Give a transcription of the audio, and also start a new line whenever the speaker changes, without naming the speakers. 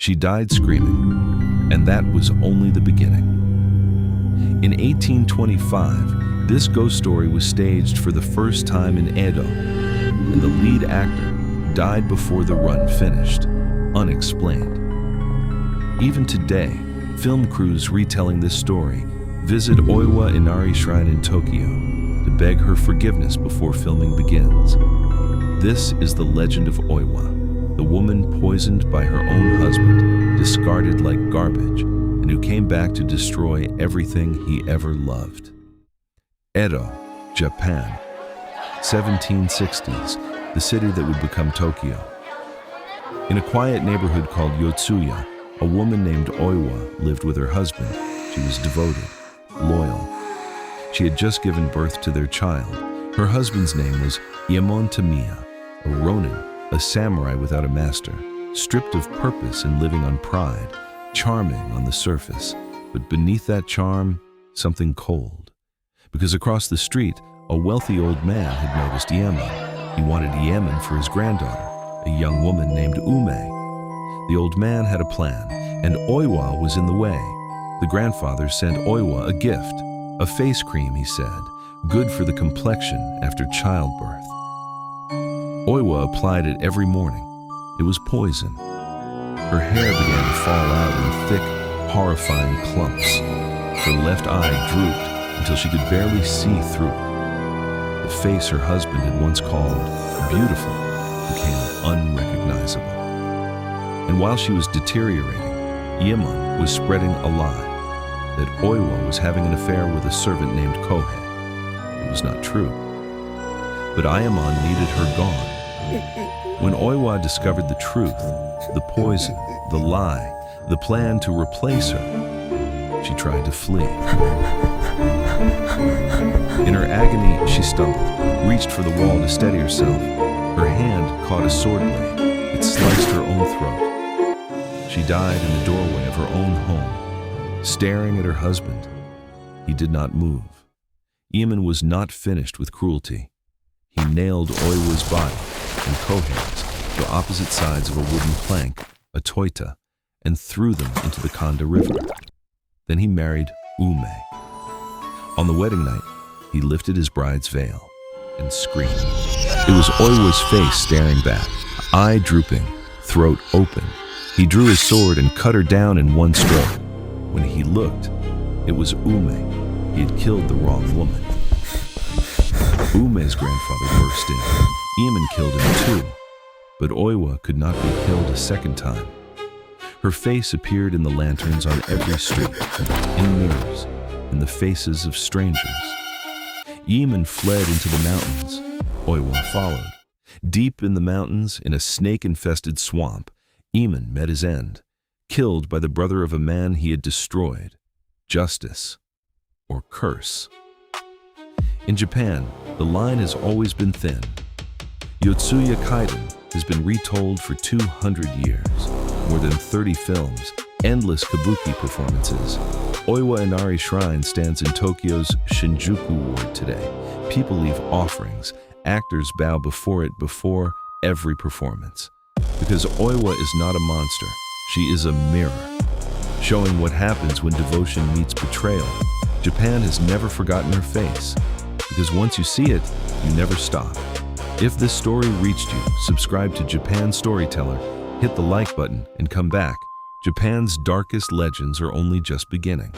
She died screaming, and that was only the beginning. In 1825, this ghost story was staged for the first time in Edo, and the lead actor died before the run finished, unexplained. Even today, film crews retelling this story visit Oiwa Inari Shrine in Tokyo to beg her forgiveness before filming begins. This is the legend of Oiwa, the woman poisoned by her own husband, discarded like garbage, and who came back to destroy everything he ever loved. Edo, Japan, 1760s, the city that would become Tokyo. In a quiet neighborhood called Yotsuya, a woman named Oiwa lived with her husband. She was devoted, loyal. She had just given birth to their child. Her husband's name was Yemon Tamiya, a ronin, a samurai without a master, stripped of purpose and living on pride, charming on the surface, but beneath that charm, something cold. Because across the street, a wealthy old man had noticed Yemen. He wanted Yemen for his granddaughter, a young woman named Ume. The old man had a plan, and Oiwa was in the way. The grandfather sent Oiwa a gift, a face cream, he said, good for the complexion after childbirth. Oiwa applied it every morning. It was poison. Her hair began to fall out in thick, horrifying clumps. Her left eye drooped until she could barely see through it. The face her husband had once called beautiful became unrecognizable. And while she was deteriorating, Yemen was spreading a lie that Oiwa was having an affair with a servant named Kohei. It was not true. But Ayamon needed her gone. When Oiwa discovered the truth, the poison, the lie, the plan to replace her, she tried to flee. In her agony, she stumbled, reached for the wall to steady herself. Her hand caught a sword blade. It sliced her own throat. She died in the doorway of her own home, staring at her husband. He did not move. Yemen was not finished with cruelty. He nailed Oiwa's body and Kohei's to opposite sides of a wooden plank, a toita, and threw them into the Kanda River. Then he married Ume. On the wedding night, he lifted his bride's veil and screamed. It was Oiwa's face staring back, eye drooping, throat open. He drew his sword and cut her down in one stroke. When he looked, it was Ume. He had killed the wrong woman. Ume's grandfather burst in. Yemen killed him too. But Oiwa could not be killed a second time. Her face appeared in the lanterns on every street, in mirrors, in the faces of strangers. Yemen fled into the mountains. Oiwa followed. Deep in the mountains, in a snake-infested swamp, Yemen met his end, killed by the brother of a man he had destroyed. Justice or curse. In Japan, the line has always been thin. Yotsuya Kaidan has been retold for 200 years, more than 30 films, endless kabuki performances. Oiwa Inari Shrine stands in Tokyo's Shinjuku ward today. People leave offerings. Actors bow before it before every performance. Because Oiwa is not a monster, she is a mirror, showing what happens when devotion meets betrayal. Japan has never forgotten her face, because once you see it, you never stop. If this story reached you, subscribe to Japan Storyteller, hit the like button, and come back. Japan's darkest legends are only just beginning.